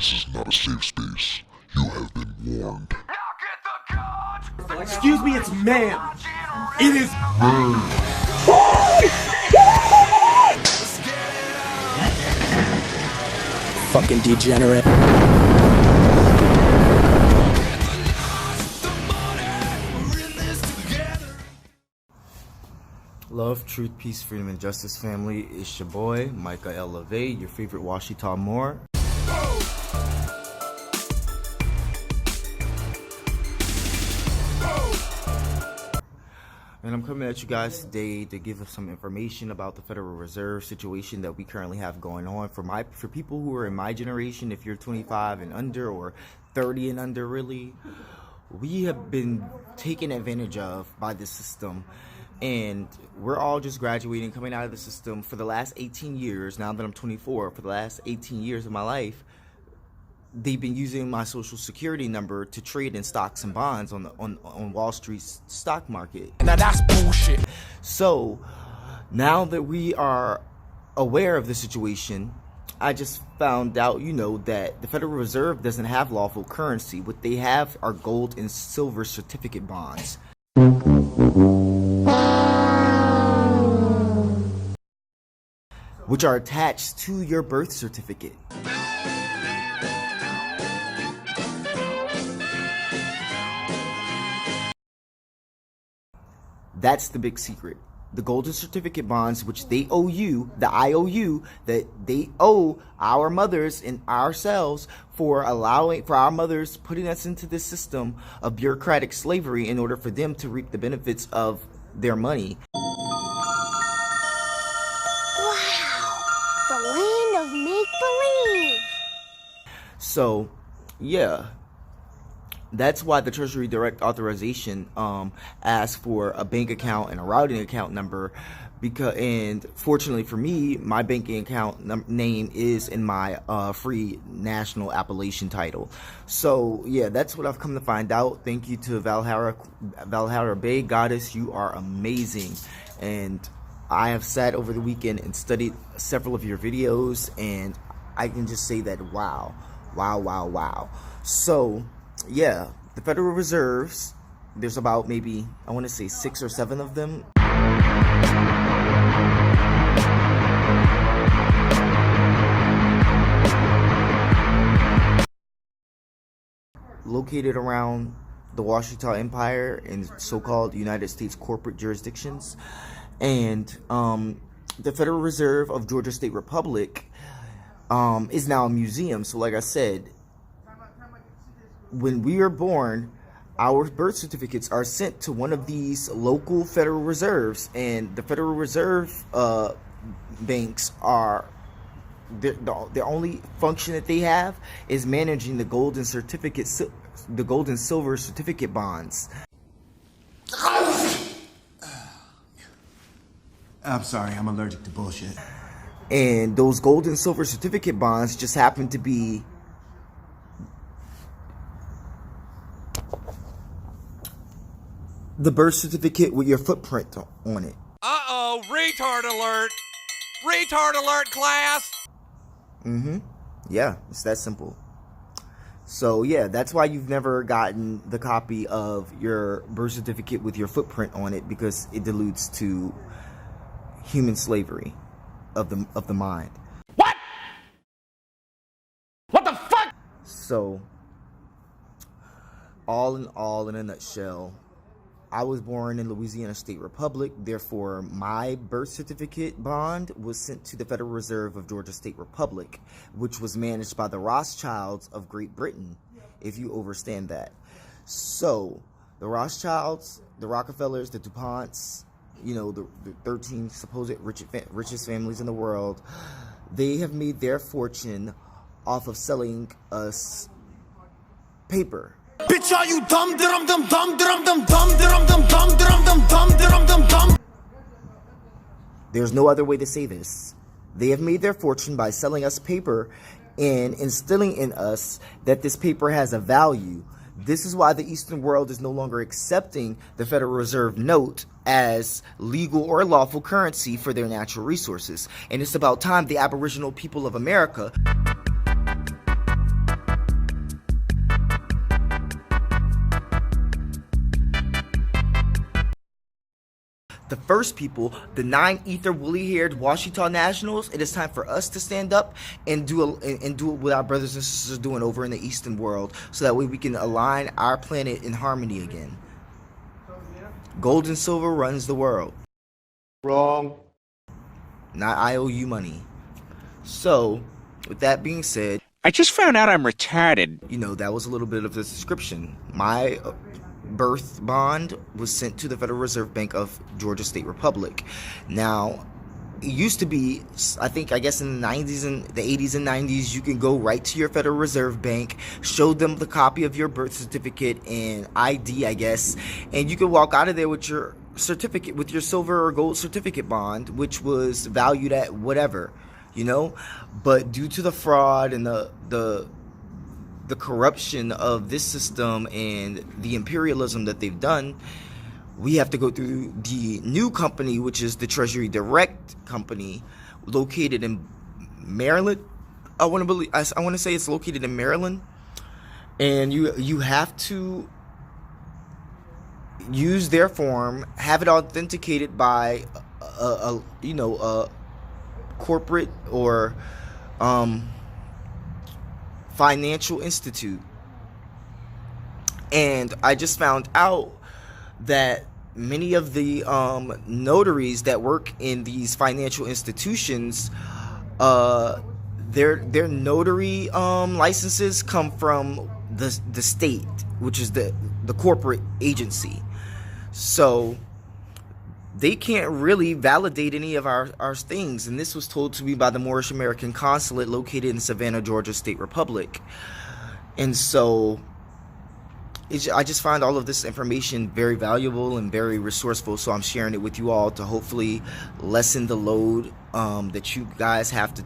This is not a safe space. You have been warned. Excuse me, it's ma'am. It is Fucking degenerate. Love, truth, peace, freedom, and justice, family. It's your boy, Micah L. LeVay, your favorite Washita Moore. And I'm coming at you guys today to give us some information about the Federal Reserve situation that we currently have going on. For people who are in my generation, if you're 25 and under, or 30 and under, really, we have been taken advantage of by this system. And we're all just graduating, coming out of the system for the last 18 years. Now that I'm 24, for the last 18 years of my life, they've been using my social security number to trade in stocks and bonds on Wall Street's stock market. Now that's bullshit. So now that we are aware of the situation, I just found out, that the Federal Reserve doesn't have lawful currency. What they have are gold and silver certificate bonds, which are attached to your birth certificate. That's the big secret. The golden certificate bonds, which they owe you, the IOU, that they owe our mothers and ourselves for our mothers putting us into this system of bureaucratic slavery in order for them to reap the benefits of their money. The land of make-believe. So, yeah. That's why the Treasury Direct Authorization asks for a bank account and a routing account number, and fortunately for me, my banking account name is in my free national appellation title. So yeah, that's what I've come to find out. Thank you to Valhalla Bay Goddess. You are amazing, and I have sat over the weekend and studied several of your videos, and I can just say that wow. So yeah, the Federal Reserves, there's about maybe, I want to say 6 or 7 of them. Located around the Washita Empire and so-called United States corporate jurisdictions. And the Federal Reserve of Georgia State Republic is now a museum. So like I said, when we are born, our birth certificates are sent to one of these local Federal Reserves, and the Federal Reserve banks are the only function that they have is managing the gold and silver certificate bonds. I'm sorry, I'm allergic to bullshit. And those gold and silver certificate bonds just happen to be the birth certificate with your footprint on it. Uh-oh, retard alert! Retard alert, class! Yeah, it's that simple. So yeah, that's why you've never gotten the copy of your birth certificate with your footprint on it, because it alludes to human slavery of the mind. What? What the fuck? So, all in a nutshell, I was born in Louisiana State Republic, therefore my birth certificate bond was sent to the Federal Reserve of Georgia State Republic, which was managed by the Rothschilds of Great Britain, if you understand that. So, the Rothschilds, the Rockefellers, the DuPonts, the 13 supposed richest families in the world, they have made their fortune off of selling us paper. Bitch, are you dumb, dum dum dum dum dum dum dum dum dum dum dum dum dum dum? There's no other way to say this. They have made their fortune by selling us paper and instilling in us that this paper has a value. This is why the Eastern world is no longer accepting the Federal Reserve note as legal or lawful currency for their natural resources. And it's about time the Aboriginal people of America the first people, the 9 ether woolly-haired Washita Nationals, it is time for us to stand up and do what our brothers and sisters are doing over in the Eastern world, so that way we can align our planet in harmony again. Gold and silver runs the world. Wrong. Not IOU money. So, with that being said, I just found out I'm retarded. you know, that was a little bit of the description. My birth bond was sent to the Federal Reserve Bank of Georgia State Republic. Now, it used to be, I guess in the 90s and the 80s and 90s, you can go right to your Federal Reserve Bank, show them the copy of your birth certificate and ID, I guess, and you can walk out of there with your certificate, with your silver or gold certificate bond, which was valued at whatever, you know. But due to the fraud and the corruption of this system and the imperialism that they've done, we have to go through the new company, which is the Treasury Direct company, located in Maryland. I want to say it's located in Maryland, and you have to use their form, have it authenticated by a corporate or financial institute. And I just found out that many of the notaries that work in these financial institutions, their notary licenses come from the state, which is the corporate agency. So they can't really validate any of our things. And this was told to me by the Moorish American Consulate located in Savannah, Georgia State Republic. And so I just find all of this information very valuable and very resourceful, so I'm sharing it with you all to hopefully lessen the load that you guys have to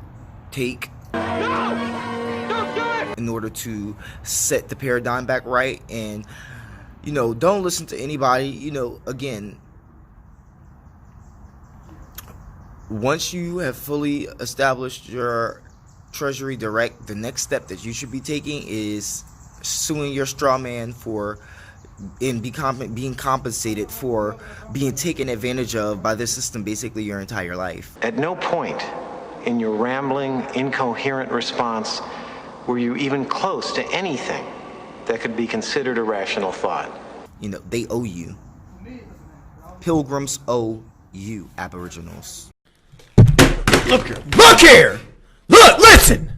take in order to set the paradigm back right. And, you know, don't listen to anybody. You know, again, once you have fully established your Treasury Direct, the next step that you should be taking is suing your straw man for being compensated for being taken advantage of by this system basically your entire life. At no point in your rambling, incoherent response were you even close to anything that could be considered a rational thought. You know, they owe you. Pilgrims owe you, Aboriginals. Look here. Look here! Look, listen!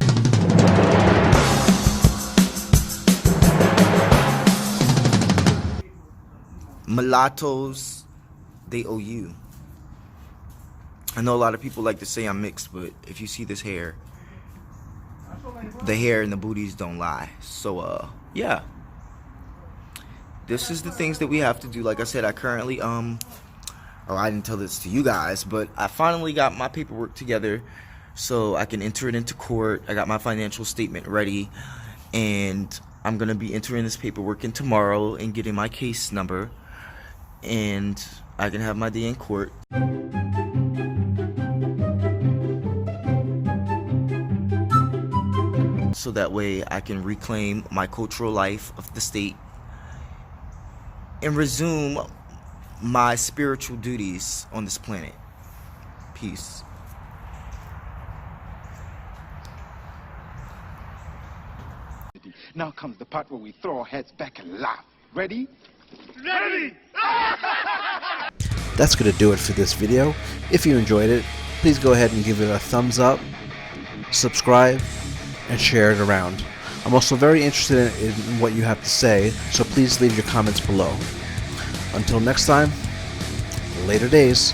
Mulattoes, they owe you. I know a lot of people like to say I'm mixed, but if you see this hair, the hair and the booties don't lie. So yeah, this is the things that we have to do. Like I said, I currently I didn't tell this to you guys, but I finally got my paperwork together so I can enter it into court. I got my financial statement ready, and I'm gonna be entering this paperwork in tomorrow and getting my case number, and I can have my day in court. So that way I can reclaim my cultural life of the state and resume my spiritual duties on this planet. Peace. Now comes the part where we throw our heads back and laugh. Ready? That's going to do it for this video. If you enjoyed it, please go ahead and give it a thumbs up, subscribe, and share it around. I'm also very interested in what you have to say, so please leave your comments below. Until next time, later days.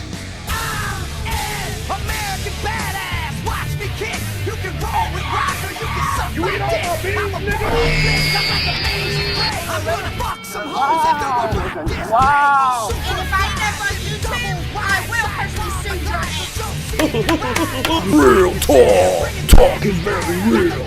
American badass, watch me kick. You can roll with rock or you can suck my dick. I'm a bitch, I'm like amazing Ray. I'm gonna fuck some hoes and do a rap diss. Wow. And if I never YouTube, I will personally send your ass. Real talk. Talk is very real.